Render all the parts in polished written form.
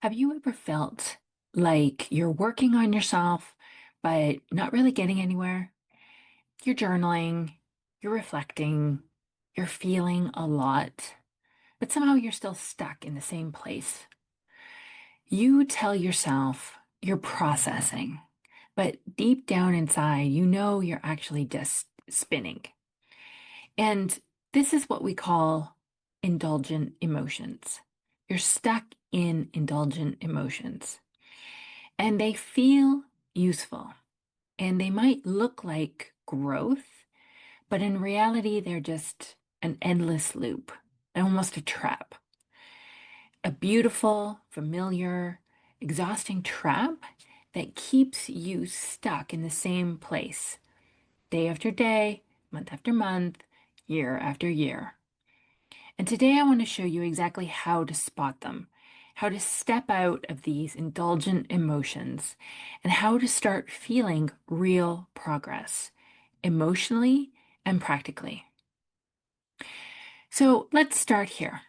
Have you ever felt like you're working on yourself, but not really getting anywhere? You're journaling, you're reflecting, you're feeling a lot, but somehow you're still stuck in the same place. You tell yourself you're processing, but deep down inside, you know you're actually just spinning. And this is what we call indulgent emotions. You're stuck in indulgent emotions. And they feel useful and they might look like growth, but in reality, they're just an endless loop, almost a trap. A beautiful, familiar, exhausting trap that keeps you stuck in the same place, day after day, month after month, year after year. And today I want to show you exactly how to spot them, how to step out of these indulgent emotions, and how to start feeling real progress, emotionally and practically. So let's start here.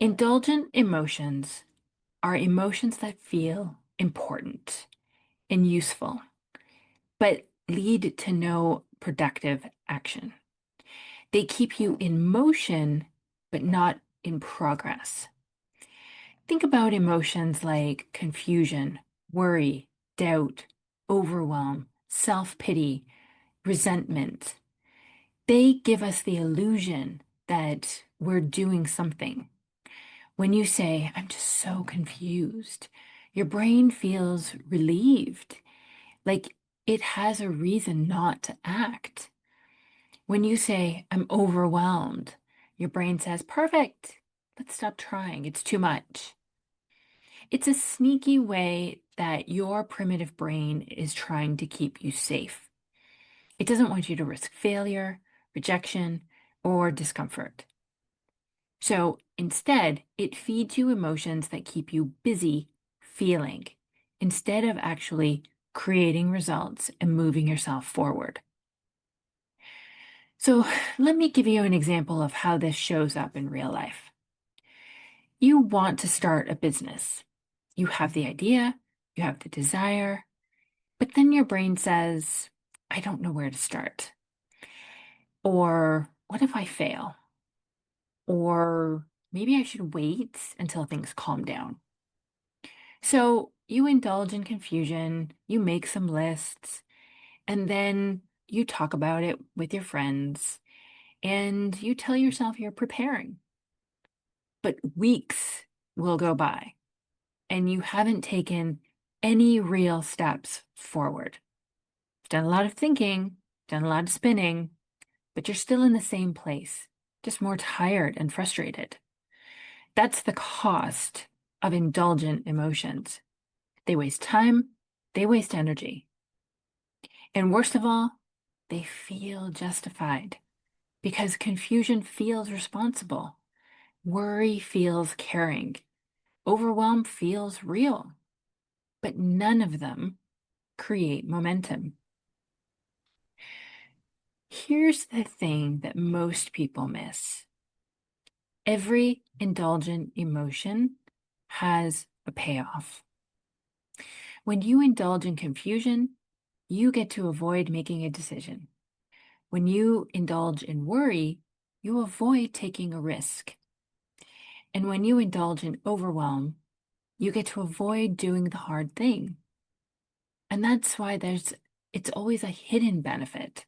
Indulgent emotions are emotions that feel important and useful, but lead to no productive action. They keep you in motion, but not in progress. Think about emotions like confusion, worry, doubt, overwhelm, self pity, resentment. They give us the illusion that we're doing something. When you say, I'm just so confused, your brain feels relieved, like it has a reason not to act. When you say, I'm overwhelmed, your brain says, perfect, let's stop trying, it's too much. It's a sneaky way that your primitive brain is trying to keep you safe. It doesn't want you to risk failure, rejection, or discomfort. So instead, it feeds you emotions that keep you busy feeling instead of actually creating results and moving yourself forward. So let me give you an example of how this shows up in real life. You want to start a business. You have the idea, you have the desire, but then your brain says, I don't know where to start. Or what if I fail? Or maybe I should wait until things calm down. So you indulge in confusion, you make some lists, and then you talk about it with your friends, and you tell yourself you're preparing. But weeks will go by, and you haven't taken any real steps forward. You've done a lot of thinking, done a lot of spinning, but you're still in the same place, just more tired and frustrated. That's the cost of indulgent emotions. They waste time, they waste energy. And worst of all, they feel justified because confusion feels responsible, worry feels caring, overwhelm feels real, but none of them create momentum. Here's the thing that most people miss. Every indulgent emotion has a payoff. When you indulge in confusion, you get to avoid making a decision. When you indulge in worry, you avoid taking a risk. And when you indulge in overwhelm, you get to avoid doing the hard thing. And that's why it's always a hidden benefit.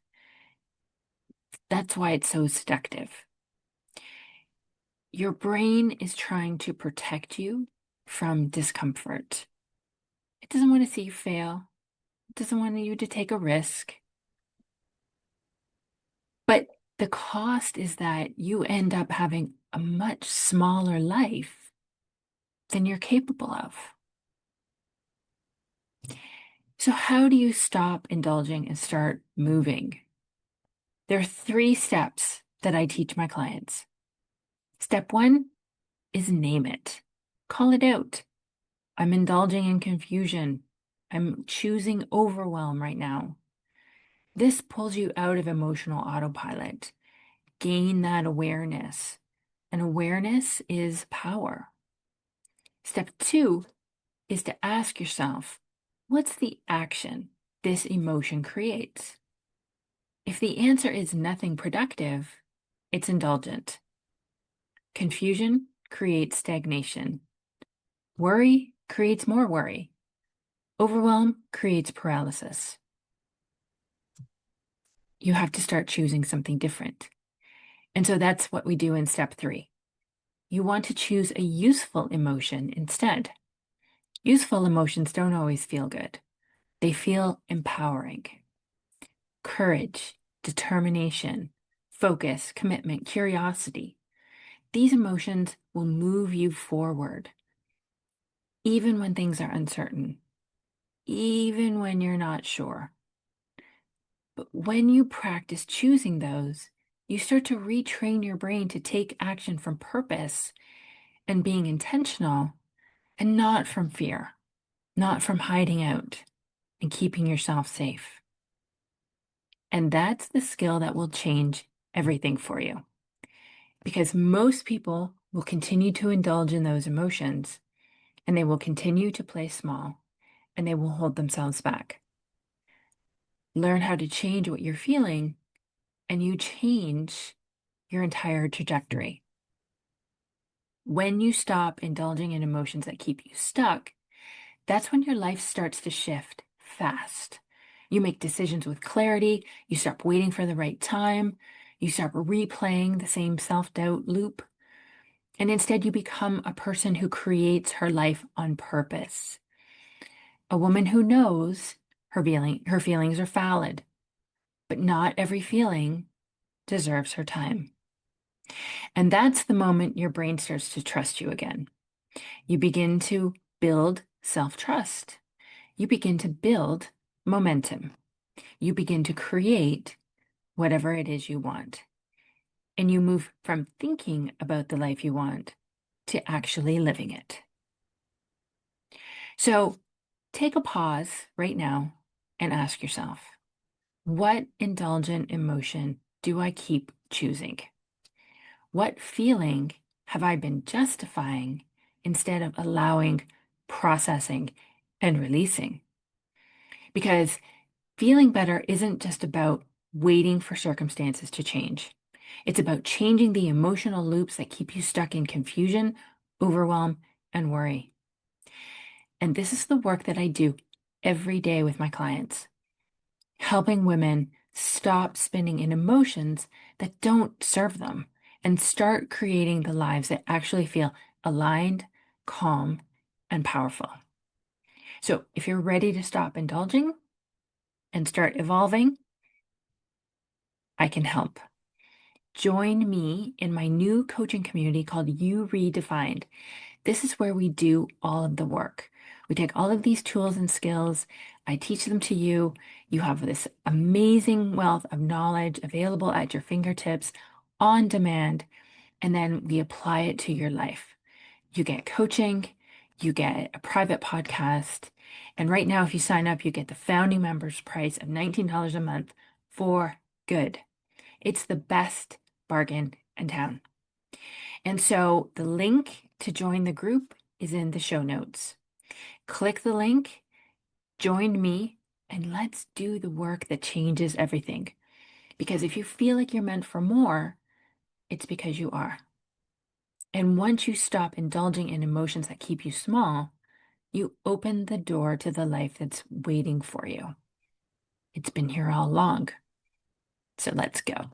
That's why it's so seductive. Your brain is trying to protect you from discomfort. It doesn't want to see you fail. It doesn't want you to take a risk. But the cost is that you end up having a much smaller life than you're capable of. So, how do you stop indulging and start moving? There are 3 steps that I teach my clients. Step 1 is name it, call it out. I'm indulging in confusion. I'm choosing overwhelm right now. This pulls you out of emotional autopilot. Gain that awareness. And awareness is power. Step 2 is to ask yourself, what's the action this emotion creates? If the answer is nothing productive, it's indulgent. Confusion creates stagnation. Worry creates more worry. Overwhelm creates paralysis. You have to start choosing something different. And so that's what we do in step 3. You want to choose a useful emotion instead. Useful emotions don't always feel good. They feel empowering. Courage, determination, focus, commitment, curiosity. These emotions will move you forward, even when things are uncertain, even when you're not sure. But when you practice choosing those, you start to retrain your brain to take action from purpose and being intentional, and not from fear, not from hiding out and keeping yourself safe. And that's the skill that will change everything for you. Because most people will continue to indulge in those emotions, and they will continue to play small, and they will hold themselves back. Learn how to change what you're feeling, and you change your entire trajectory. When you stop indulging in emotions that keep you stuck, that's when your life starts to shift fast. You make decisions with clarity. You stop waiting for the right time. You stop replaying the same self-doubt loop. And instead, you become a person who creates her life on purpose. A woman who knows her feelings are valid, but not every feeling deserves her time. And that's the moment your brain starts to trust you again. You begin to build self-trust. You begin to build momentum. You begin to create whatever it is you want. And you move from thinking about the life you want to actually living it. So take a pause right now and ask yourself, what indulgent emotion do I keep choosing? What feeling have I been justifying instead of allowing, processing, and releasing? Because feeling better isn't just about waiting for circumstances to change. It's about changing the emotional loops that keep you stuck in confusion, overwhelm, and worry. And this is the work that I do every day with my clients, helping women stop spinning in emotions that don't serve them and start creating the lives that actually feel aligned, calm, and powerful. So if you're ready to stop indulging and start evolving, I can help. Join me in my new coaching community called You Redefined. This is where we do all of the work. We take all of these tools and skills, I teach them to you. You have this amazing wealth of knowledge available at your fingertips on demand, and then we apply it to your life. You get coaching, you get a private podcast, and right now, if you sign up, you get the founding members price of $19 a month for good. It's the best bargain in town. And so the link to join the group is in the show notes. Click the link, join me, and let's do the work that changes everything. Because if you feel like you're meant for more, it's because you are. And once you stop indulging in emotions that keep you small, you open the door to the life that's waiting for you. It's been here all along. So let's go.